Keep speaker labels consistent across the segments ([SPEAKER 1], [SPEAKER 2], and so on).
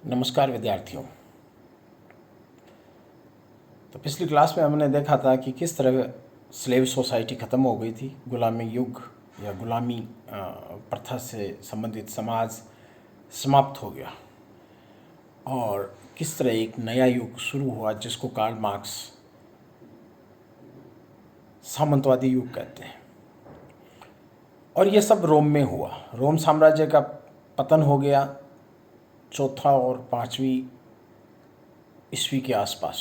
[SPEAKER 1] नमस्कार विद्यार्थियों। तो पिछली क्लास में हमने देखा था कि किस तरह स्लेव सोसाइटी ख़त्म हो गई थी, गुलामी युग या गुलामी प्रथा से संबंधित समाज समाप्त हो गया और किस तरह एक नया युग शुरू हुआ जिसको कार्ल मार्क्स सामंतवादी युग कहते हैं। और ये सब रोम में हुआ। रोम साम्राज्य का पतन हो गया चौथा और पाँचवीं ईस्वी के आसपास।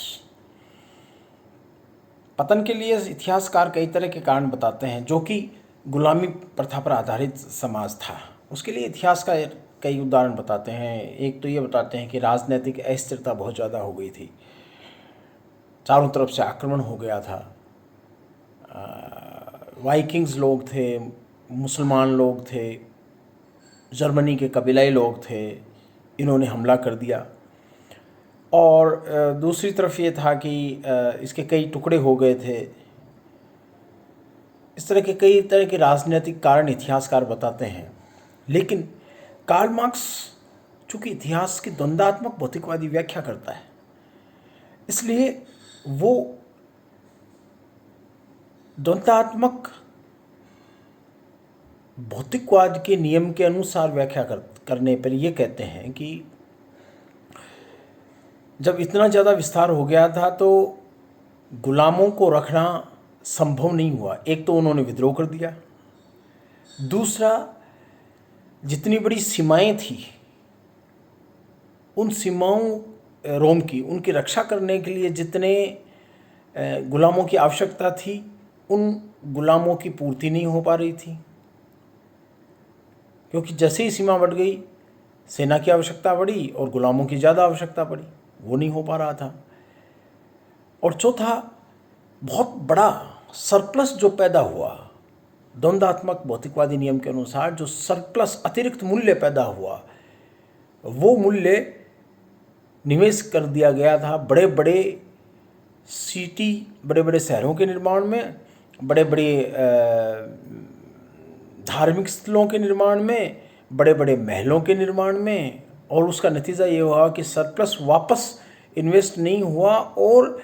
[SPEAKER 1] पतन के लिए इतिहासकार कई तरह के कारण बताते हैं, जो कि गुलामी प्रथा पर आधारित समाज था। उसके लिए इतिहास का कई उदाहरण बताते हैं। एक तो ये बताते हैं कि राजनीतिक अस्थिरता बहुत ज़्यादा हो गई थी, चारों तरफ से आक्रमण हो गया था। वाइकिंग्स लोग थे, मुसलमान लोग थे, जर्मनी के कबीलाई लोग थे, इन्होंने हमला कर दिया। और दूसरी तरफ ये था कि इसके कई टुकड़े हो गए थे। इस तरह के कई तरह के राजनीतिक कारण इतिहासकार बताते हैं। लेकिन कार्ल मार्क्स चूँकि इतिहास की द्वंद्वात्मक भौतिकवादी व्याख्या करता है, इसलिए वो द्वंद्वात्मक भौतिकवाद के नियम के अनुसार व्याख्या करने पर ये कहते हैं कि जब इतना ज़्यादा विस्तार हो गया था तो गुलामों को रखना संभव नहीं हुआ। एक तो उन्होंने विद्रोह कर दिया, दूसरा जितनी बड़ी सीमाएं थी उन सीमाओं रोम की उनकी रक्षा करने के लिए जितने गुलामों की आवश्यकता थी उन गुलामों की पूर्ति नहीं हो पा रही थी, क्योंकि जैसे ही सीमा बढ़ गई सेना की आवश्यकता बढ़ी और गुलामों की ज़्यादा आवश्यकता पड़ी, वो नहीं हो पा रहा था। और चौथा, बहुत बड़ा सरप्लस जो पैदा हुआ, द्वंद्वात्मक भौतिकवादी नियम के अनुसार जो सरप्लस अतिरिक्त मूल्य पैदा हुआ, वो मूल्य निवेश कर दिया गया था बड़े बड़े सिटी, बड़े बड़े शहरों के निर्माण में, बड़े बड़े धार्मिक स्थलों के निर्माण में, बड़े बड़े महलों के निर्माण में। और उसका नतीजा ये हुआ कि सरप्लस वापस इन्वेस्ट नहीं हुआ और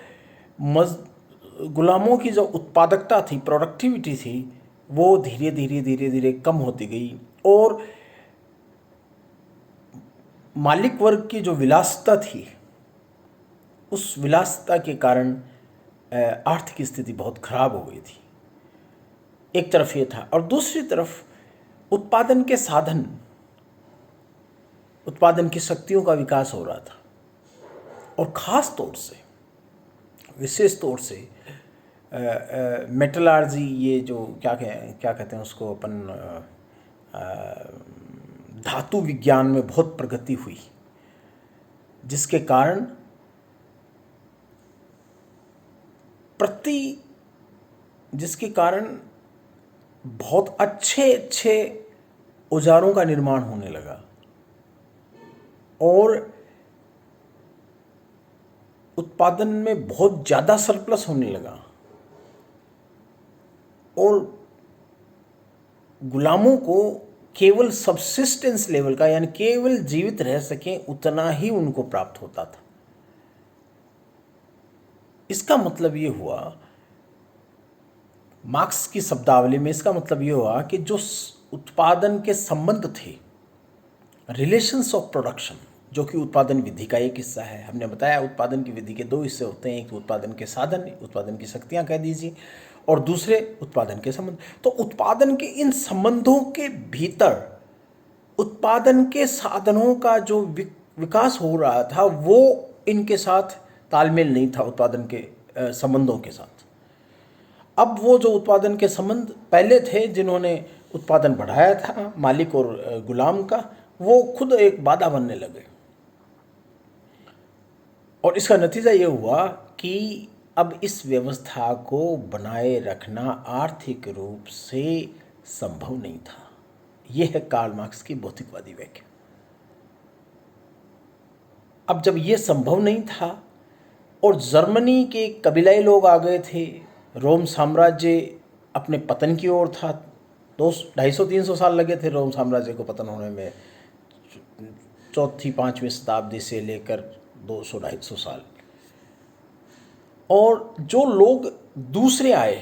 [SPEAKER 1] गुलामों की जो उत्पादकता थी, प्रोडक्टिविटी थी, वो धीरे धीरे धीरे धीरे कम होती गई। और मालिक वर्ग की जो विलासिता थी, उस विलासिता के कारण आर्थिक स्थिति बहुत खराब हो गई थी। एक तरफ ये था। और दूसरी तरफ उत्पादन के साधन, उत्पादन की शक्तियों का विकास हो रहा था। और ख़ास तौर से, विशेष तौर से मेटलर्जी, ये जो क्या कहते हैं उसको अपन, धातु विज्ञान में बहुत प्रगति हुई, जिसके कारण बहुत अच्छे औजारों का निर्माण होने लगा और उत्पादन में बहुत ज़्यादा सरप्लस होने लगा। और गुलामों को केवल सबसिस्टेंस लेवल का, यानी केवल जीवित रह सकें उतना ही उनको प्राप्त होता था। इसका मतलब ये हुआ, मार्क्स की शब्दावली में इसका मतलब ये हुआ कि जो उत्पादन के संबंध थे, रिलेशंस ऑफ प्रोडक्शन, जो कि उत्पादन विधि का एक हिस्सा है। हमने बताया उत्पादन की विधि के दो हिस्से होते हैं, एक तो उत्पादन के साधन, उत्पादन की शक्तियाँ कह दीजिए, और दूसरे उत्पादन के संबंध। तो उत्पादन के इन संबंधों के भीतर उत्पादन के साधनों का जो विकास हो रहा था वो इनके साथ तालमेल नहीं था, उत्पादन के संबंधों के साथ। अब वो जो उत्पादन के संबंध पहले थे, जिन्होंने उत्पादन बढ़ाया था, मालिक और गुलाम का, वो खुद एक बाधा बनने लगे। और इसका नतीजा ये हुआ कि अब इस व्यवस्था को बनाए रखना आर्थिक रूप से संभव नहीं था। यह है कार्ल मार्क्स की भौतिकवादी व्याख्या। अब जब ये संभव नहीं था और जर्मनी के कबीलाई लोग आ गए थे, रोम साम्राज्य अपने पतन की ओर था। 250-300 साल लगे थे रोम साम्राज्य को पतन होने में। चौथी पाँचवीं शताब्दी से लेकर 200-250 साल। और जो लोग दूसरे आए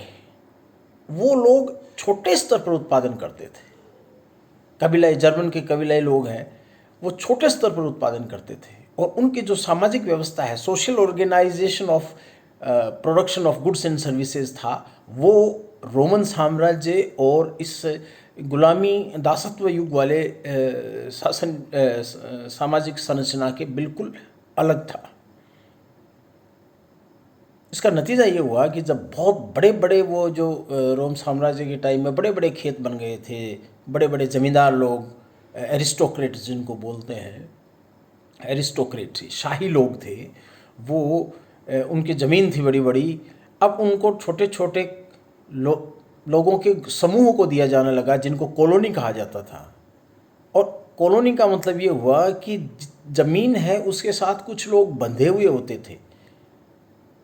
[SPEAKER 1] वो लोग छोटे स्तर पर उत्पादन करते थे। कबीलाई, जर्मन के कबीलाई लोग हैं, वो छोटे स्तर पर उत्पादन करते थे और उनकी जो सामाजिक व्यवस्था है, social organisation of production of goods and services था, वो रोमन साम्राज्य और इस गुलामी दासत्व युग वाले सामाजिक संरचना के बिल्कुल अलग था। इसका नतीजा ये हुआ कि जब बहुत बड़े बड़े वो जो रोम साम्राज्य के टाइम में बड़े बड़े खेत बन गए थे, बड़े बड़े जमींदार लोग, एरिस्टोक्रेट जिनको बोलते हैं, एरिस्टोक्रेट शाही लोग थे, वो उनकी ज़मीन थी बड़ी बड़ी। अब उनको छोटे छोटे लोगों के समूह को दिया जाने लगा जिनको कॉलोनी कहा जाता था। और कॉलोनी का मतलब ये हुआ कि ज़मीन है उसके साथ कुछ लोग बंधे हुए होते थे,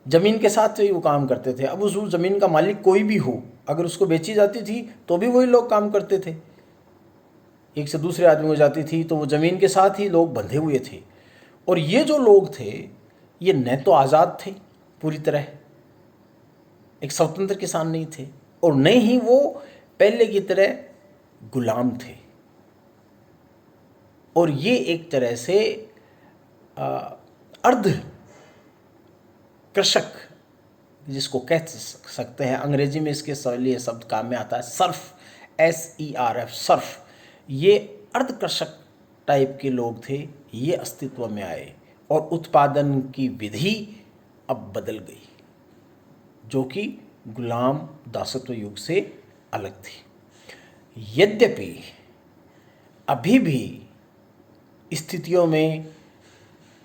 [SPEAKER 1] ज़मीन के साथ ही वो काम करते थे। अब उस ज़मीन का मालिक कोई भी हो, अगर उसको बेची जाती थी तो भी वही लोग काम करते थे, एक से दूसरे आदमी हो जाती थी तो वो ज़मीन के साथ ही लोग बंधे हुए थे। और ये जो लोग थे ये न तो आज़ाद थे पूरी तरह, एक स्वतंत्र किसान नहीं थे, और न ही वो पहले की तरह गुलाम थे। और ये एक तरह से अर्ध कृषक जिसको कह सकते हैं, अंग्रेजी में इसके लिए शब्द काम में आता है सर्फ, SERF, सर्फ। ये अर्ध कृषक टाइप के लोग थे, ये अस्तित्व में आए और उत्पादन की विधि अब बदल गई जो कि गुलाम दासत्व युग से अलग थी। यद्यपि अभी भी स्थितियों में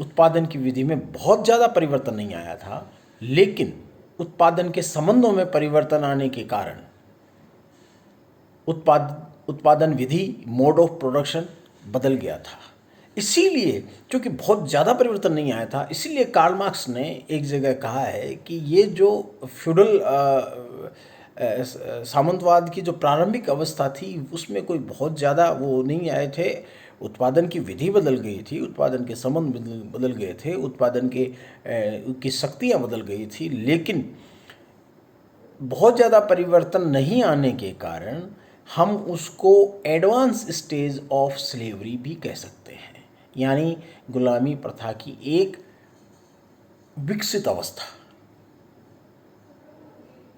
[SPEAKER 1] उत्पादन की विधि में बहुत ज़्यादा परिवर्तन नहीं आया था, लेकिन उत्पादन के संबंधों में परिवर्तन आने के कारण उत्पादन विधि, मोड ऑफ प्रोडक्शन बदल गया था। इसीलिए क्योंकि बहुत ज़्यादा परिवर्तन नहीं आया था, इसीलिए कार्ल मार्क्स ने एक जगह कहा है कि ये जो फ्यूडल सामंतवाद की जो प्रारंभिक अवस्था थी उसमें कोई बहुत ज़्यादा वो नहीं आए थे। उत्पादन की विधि बदल गई थी, उत्पादन के संबंध बदल गए थे, उत्पादन के की शक्तियाँ बदल गई थी, लेकिन बहुत ज़्यादा परिवर्तन नहीं आने के कारण हम उसको एडवांस स्टेज ऑफ स्लेवरी भी कह सकते हैं, यानी गुलामी प्रथा की एक विकसित अवस्था।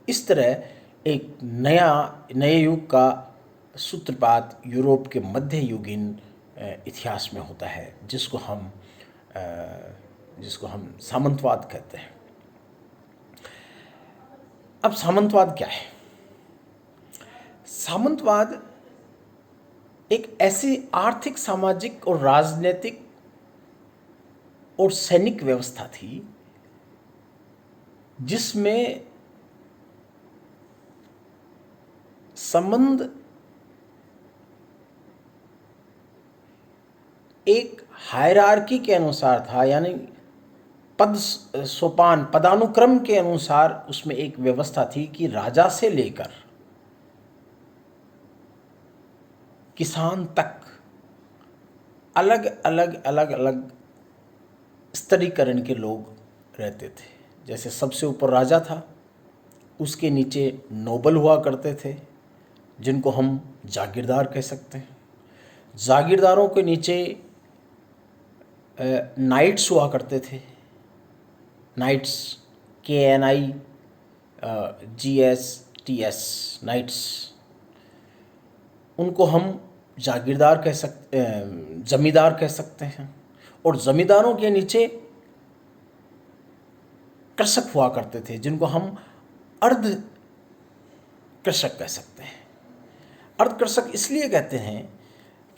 [SPEAKER 1] इस तरह एक नए युग का सूत्रपात यूरोप के मध्य युगीन इतिहास में होता है जिसको हम सामंतवाद कहते हैं। अब सामंतवाद क्या है? सामंतवाद एक ऐसी आर्थिक, सामाजिक और राजनीतिक और सैनिक व्यवस्था थी जिसमें संबंध एक हायरार्की के अनुसार था, यानी सोपान, पदानुक्रम के अनुसार उसमें एक व्यवस्था थी कि राजा से लेकर किसान तक अलग अलग स्तरीकरण के लोग रहते थे। जैसे सबसे ऊपर राजा था, उसके नीचे नोबल हुआ करते थे जिनको हम जागीरदार कह सकते हैं। जागीरदारों के नीचे नाइट्स हुआ करते थे, नाइट्स, KNIGSTS, नाइट्स। उनको हम जागीरदार कह सकते, जमींदार कह सकते हैं। और जमींदारों के नीचे कृषक हुआ करते थे जिनको हम अर्ध कृषक कह सकते हैं। अर्ध कृषक इसलिए कहते हैं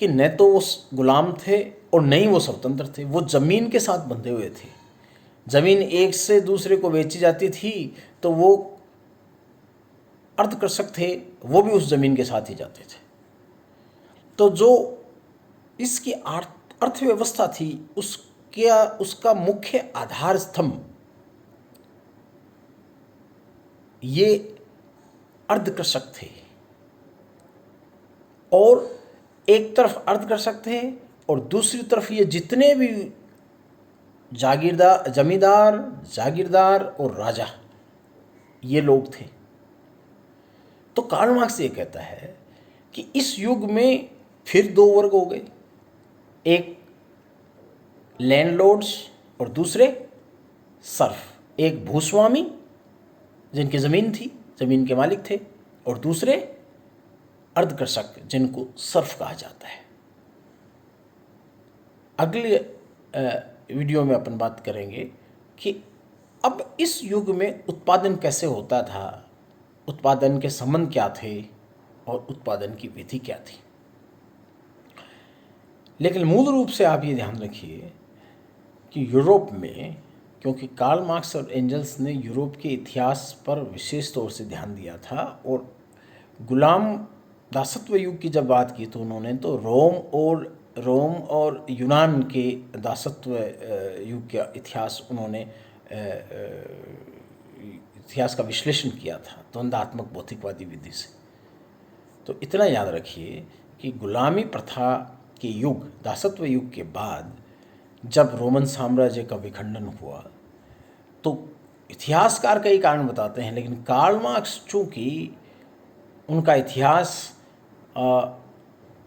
[SPEAKER 1] कि न तो वो गुलाम थे और न ही वो स्वतंत्र थे, वो ज़मीन के साथ बंधे हुए थे। ज़मीन एक से दूसरे को बेची जाती थी तो वो अर्ध कृषक थे, वो भी उस ज़मीन के साथ ही जाते थे। तो जो इसकी अर्थव्यवस्था थी उसका मुख्य आधार स्तंभ ये अर्ध कृषक थे। और एक तरफ अर्ध कृषक थे और दूसरी तरफ ये जितने भी जमींदार, जागीरदार और राजा ये लोग थे। तो कार्ल मार्क्स ये कहता है कि इस युग में फिर दो वर्ग हो गए, एक लैंडलॉर्ड्स और दूसरे सर्फ। एक भूस्वामी जिनकी ज़मीन थी, ज़मीन के मालिक थे, और दूसरे अर्धकृषक जिनको सर्फ कहा जाता है। अगले वीडियो में अपन बात करेंगे कि अब इस युग में उत्पादन कैसे होता था, उत्पादन के संबंध क्या थे और उत्पादन की विधि क्या थी। लेकिन मूल रूप से आप ये ध्यान रखिए कि यूरोप में, क्योंकि कार्ल मार्क्स और एंजल्स ने यूरोप के इतिहास पर विशेष तौर से ध्यान दिया था और गुलाम दासत्व युग की जब बात की तो उन्होंने तो रोम और यूनान के दासत्व युग का इतिहास उन्होंने इतिहास का विश्लेषण किया था द्वंद्वात्मक भौतिकवादी विधि से। तो इतना याद रखिए कि गुलामी प्रथा के युग, दासत्व युग के बाद जब रोमन साम्राज्य का विखंडन हुआ तो इतिहासकार कई कारण बताते हैं, लेकिन कार्ल मार्क्स चूँकि उनका इतिहास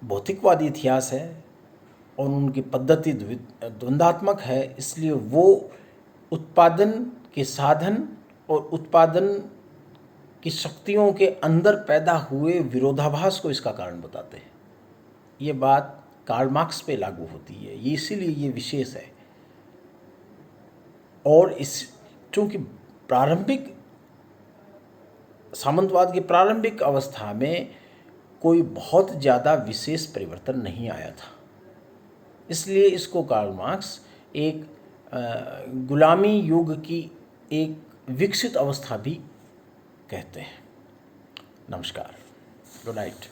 [SPEAKER 1] भौतिकवादी इतिहास है और उनकी पद्धति द्वंद्वात्मक है, इसलिए वो उत्पादन के साधन और उत्पादन की शक्तियों के अंदर पैदा हुए विरोधाभास को इसका कारण बताते हैं। ये बात कार्ल मार्क्स पे लागू होती है, ये इसीलिए ये विशेष है। और इस चूँकि प्रारंभिक सामंतवाद की प्रारंभिक अवस्था में कोई बहुत ज़्यादा विशेष परिवर्तन नहीं आया था, इसलिए इसको कार्ल मार्क्स एक गुलामी युग की एक विकसित अवस्था भी कहते हैं। नमस्कार, गुड नाइट।